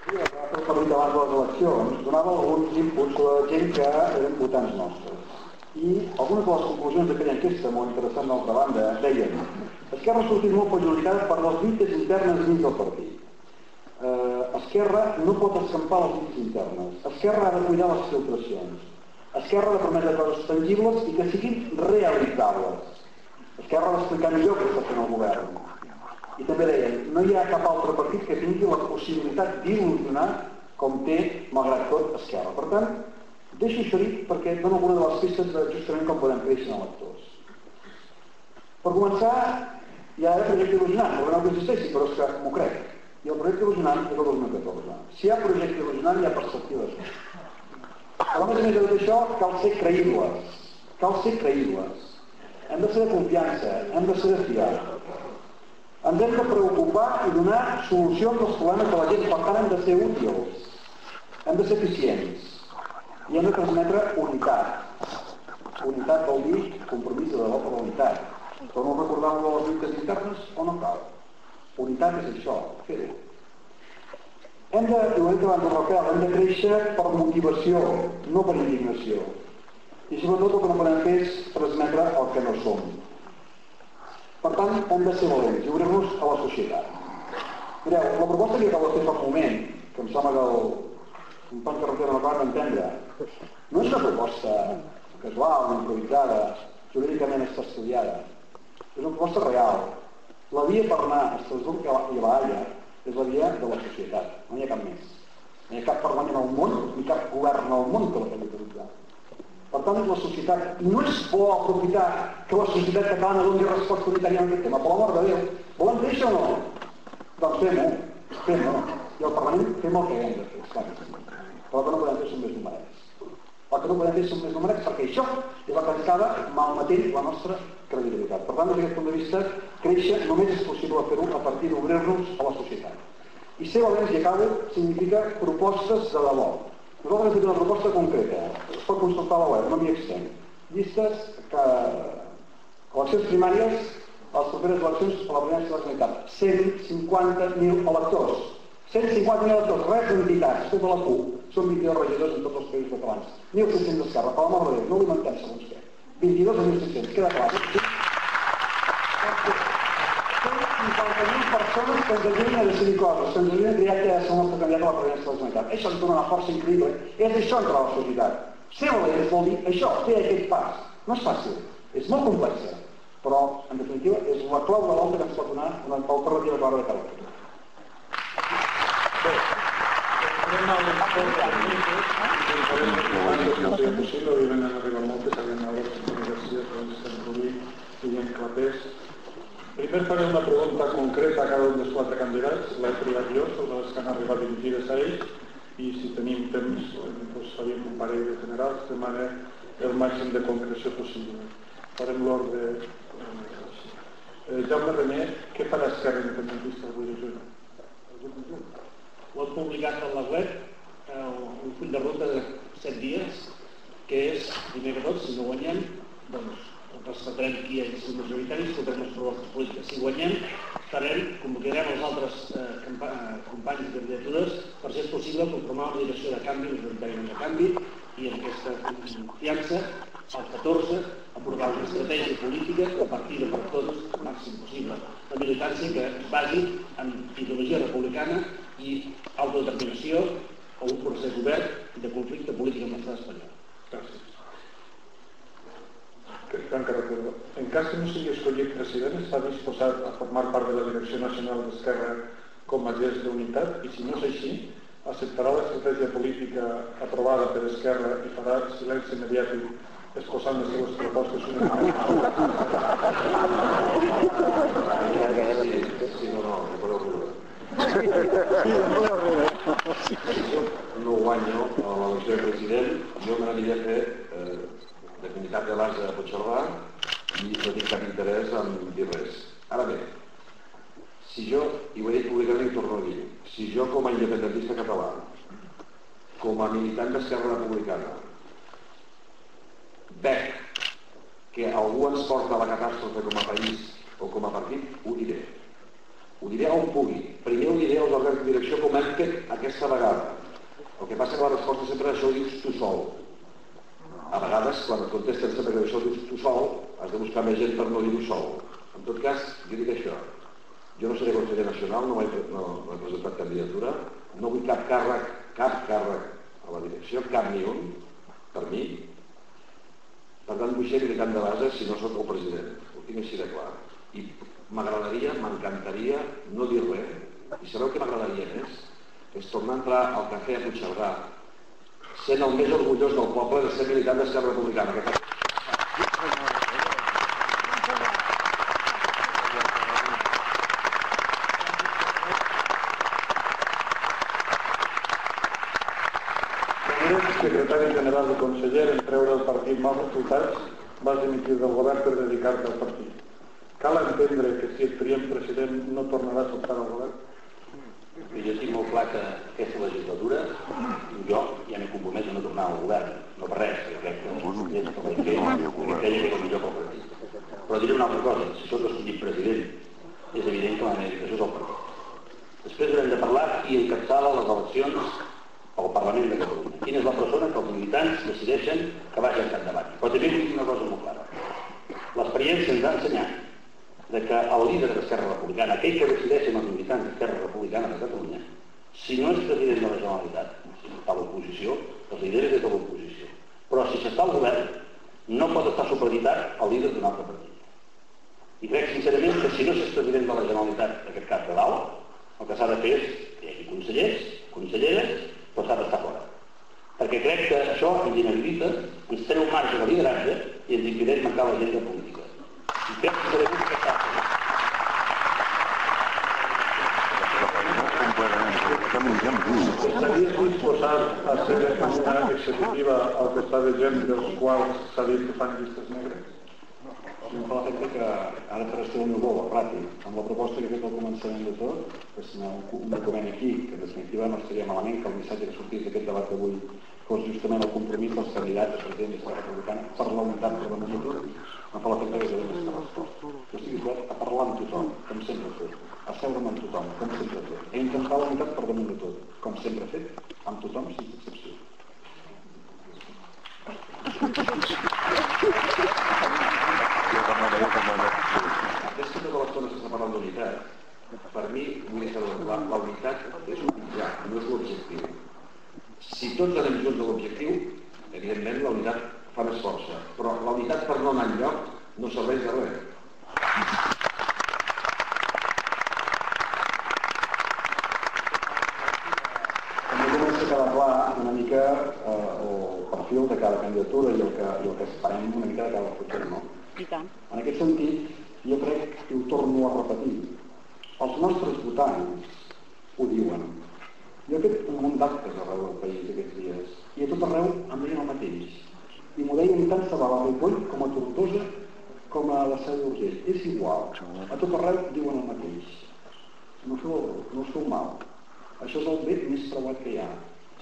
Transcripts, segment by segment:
Per dir abans de les eleccions, donava alguns inputs a la gent que eren votants nostres. I algunes de les conclusions d'aquella enquesta, molt interessant d'altra banda, deien: Esquerra ha sortit molt perjudicada per les lluites internes dins del partit. Esquerra no pot escampar les lluites internes. Esquerra ha de cuidar les filtracions. Esquerra ha de prometre coses tangibles i que siguin realitzables. Esquerra ha d'explicar millor què està fent el govern. I també deien, no hi ha cap altre partit que tingui la possibilitat d'il·lusionar com té, malgrat tot, Esquerra. Per tant, deixo això dit perquè dono alguna de les pistes de justament com podem créixer en electors. Per començar, hi ha el projecte il·lusionant, no que existeixi, però és que m'ho crec. I el projecte il·lusionant és el 2014. Si hi ha projecte il·lusionant, hi ha perspectives. Però a més de tot això, cal ser creïbles. Cal ser creïbles. Hem de ser de confiança, hem de ser de fiar. Ens hem de preocupar i donar solucions als problemes de la gent, per tant hem de ser útils, hem de ser eficients i hem de transmetre unitat. Unitat vol dir compromís de debò per la unitat. Torno a recordar-ho de les lluites internes o no cal? Unitat és això, fer-ho. Hem de, ho he dit abans de Rafael, hem de créixer per motivació, no per indignació. I sobretot el que no podem fer és transmetre el que no som. Per tant, hem de ser valents i obrir-nos a la societat. Mireu, la proposta que acabo de fer fa un moment, que em sembla que el company Carretera no acaba d'entendre, no és una proposta casual, improvisada, jurídicament està estudiada. És una proposta real. La via per anar a Estrasburg i a la Haia és la via de la societat. No hi ha cap més. No hi ha cap parlament en el món, ni cap govern en el món que la pugui utilitzar. Per tant, la societat, no és bo aprofitar que la societat catalana doni resposta unitària en aquest tema, per l'amor de Déu. Volem fer això o no? Doncs fem-ho. I al Parlament fem el que hem de fer, clar. Però el que no podem fer són més numerets. El que no podem fer són més numerets perquè això és la que acaba malmetent la nostra credibilitat. Per tant, des d'aquest punt de vista, créixer només és possible fer-ho a partir d'obrir-nos a la societat. I ser valents, i acabo, significa propostes de debò. Nosaltres hem fet una proposta concreta, es pot consultar a la web, no m'hi extenc. Llistes que eleccions primàries, a les properes eleccions a la presidència de la Generalitat. 150.000 electors. 150.000 electors, res d'entitats, tota la CUP. Són 22 regidors en tots els països catalans. 1.600 d'Esquerra, per l'amor de Déu, no ho inventem segons què. 22 a 1.600, queda clar. 150.000 persones que ens ajudin a decidir coses, que ens ajudin a triar què és el nostre candidat a la presidència de la Generalitat. Això ens dona una força increïble. És això entrar a la societat. Ser valents vol dir això, fer aquest pas. No és fàcil, és molt complexa, però en definitiva és la clau de volta que ens pot donar una alternativa clara de cada futur. No possible, òbviament han arribat moltes, havien anat les comunicacions, doncs s'han produït i en clapers. Primer faré una pregunta concreta a cada un dels 4 candidats, l'he triat jo, sobre les que han arribat dirigides a ells, i si tenim temps, doncs faríem un parell de generals, de manera el màxim de concreció possible. Farem l'ordre. Jaume René, què farà Esquerra Independentista avui de juny? Ho hem publicat a la web un full de ruta de 7 dies, que és, primer que tot, si no guanyem, doncs respetarem qui és el majoritari i escoltarem les propostes polítiques. Si guanyem, convocarem els altres companys de candidatures per ser possible conformar una direcció de canvi, majoritàriament de canvi, i en aquesta confiança, el 14, aportar una estratègia política compartida per tots el màxim possible. La militància que es basi en ideologia republicana i autodeterminació o un procés obert de conflicte polític amb l'estat espanyol. Gràcies. En cas que no sigui escollit president, està disposat a formar part de la Direcció Nacional d'Esquerra com a gest d'unitat i, si no és així, acceptarà l'estratègia política aprovada per Esquerra i farà silenci mediàtic exposant les seves propostes únicament. No guanyo a l'elecció de president, jo m'aniria a fer de candidat de l'As a Puigcerdà i no tinc cap interès en dir res. Ara bé, si jo, i ho he dit públicament i torno a dir, si jo com a independentista català, com a militant d'Esquerra Republicana, veig que algú ens porta a la catàstrofe com a país o com a partit, ho diré. Ho diré on pugui. Primer ho diré als òrgans de direcció com hem fet aquesta vegada. El que passa que la resposta sempre és això ho dius tu sol. A vegades, quan et contesten sempre que això ho dius tu sol, has de buscar més gent per no dir-ho sol. En tot cas, jo dic això. Jo no seré conseller nacional, no he presentat candidatura, no vull cap càrrec a la direcció, cap ni un, per mi. Per tant, vull ser militant de base si no soc el president. Ho tinc així de clar. I m'agradaria, m'encantaria no dir res. I sabeu què m'agradaria més? És tornar a entrar al cafè a Puigcerdà, sent el més orgullós del poble de ser militant d'Esquerra Republicana. Secretari general i conseller, en treure el partit mals resultats, vas dimitir del govern per dedicar-te al partit. Cal entendre que si et triem president no tornaràs a optar al govern? Jo tinc molt clar que aquesta legislatura jo ja m'he compromès a no tornar al govern, no per res, perquè crec que és el que creia que és el millor pel partit. Però diré una altra cosa, si soc escollit president, és evident que la meva dedicació és el partit. Després haurem de parlar qui encapçala les eleccions al Parlament de Catalunya. Quina és la persona que els militants decideixen que vagi al capdavant. Però també vull dir una cosa molt clara. L'experiència ens ha ensenyat que el líder d'Esquerra Republicana, aquell que decideixen els militants d'Esquerra Republicana de Catalunya, si no és president de la Generalitat, si està a l'oposició, els lidera des de l'oposició. Però si s'està al govern, no pot estar supeditat al líder d'un altre partit. I crec sincerament que si no s'és president de la Generalitat, d'aquest cap de dalt, el que s'ha de fer és que hi hagi consellers, conselleres, però s'ha d'estar fora. Perquè crec que això ens inhabilita, ens treu un marge de lideratge i ens impedeix marcar l'agenda política. I crec que serem un que Estaries disposat a ser una executiva al costat de gent dels quals s'ha dit que fan llistes negres? Em fa l'efecte que ara faràs un gol ràpid amb la proposta que he fet al començament de tot, que si no un document aquí, que en definitiva no estaria malament que el missatge que sortís d'aquest debat d'avui fos justament el compromís dels candidats a president d'Esquerra Republicana per la unitat per damunt de tot. Em fa l'efecte que és aquesta resposta. Jo estic disposat a parlar amb tothom, com sempre he fet, a seure'm amb tothom, com sempre he fet, i intentar la unitat per damunt de tot, com sempre he fet, amb tothom sense excepció. Atès que tota l'estona s'està parlant d'unitat, per mi, vull deixar clar, la unitat és un mitjà, no és l'objectiu. Si tots anem junts a l'objectiu, evidentment la unitat fa més força, però la unitat per no anar enlloc no serveix de res. També comença a quedar clar una mica el perfil de cada candidatura i el que esperem una mica de cada futur, no? En aquest sentit, jo crec que ho torno a repetir. Els nostres votants ho diuen. Jo he fet un munt d'actes arreu del país aquests dies i a tot arreu em deien el mateix. I m'ho deien tant se va a Ripoll com a Tortosa com a la Seu d'Urgell. És igual. A tot arreu diuen el mateix. No us feu mal. Això és el bé més preuat que hi ha.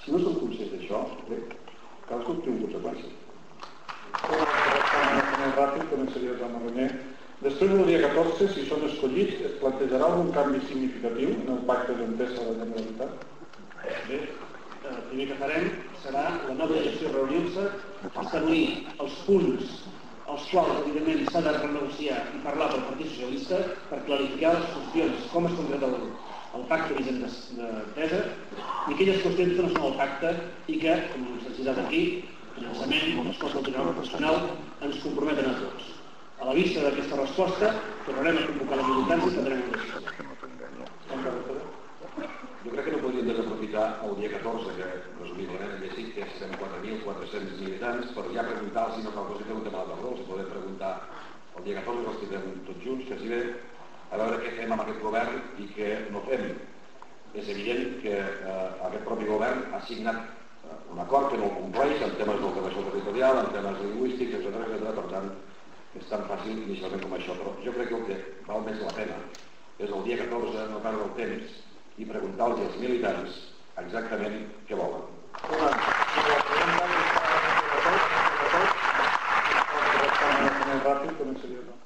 Si no som conscients d'això, cadascú té una conseqüència. Molt ràpid, començaries amb René. Després del dia 14, si són escollits, es plantejarà algun canvi significatiu en el pacte d'entesa de la Generalitat? Bé, el primer que farem serà la nova direcció reunir-se, establir els punts als quals, evidentment, s'ha de renegociar i parlar pel Partit Socialista per clarificar les qüestions, com es concreta el pacte vigent d'entesa i aquelles qüestions que no són el pacte i que, com s'ha citat aquí, finançament, resposta al Tribunal Constitucional, ens comprometen a tots. A la vista d'aquesta resposta, tornarem a convocar la militància i prendrem una decisió. Jo crec que no podríem desaprofitar el dia 14, que resumidament hem llegit que estem 4.400 militants, per ja preguntar si no cal cosa que un tema de tardor, si podem preguntar el dia 14, que els tindrem tots junts, que si bé, a veure què fem amb aquest govern i què no fem. És evident que aquest propi govern ha signat un acord que no el compleix en temes d'ordenació territorial, en temes lingüístics, etc. Per tant, és tan fàcil inicialment com això, però jo crec que el que val més la pena és el dia 14 no perdre el temps i preguntar als militants exactament què volen.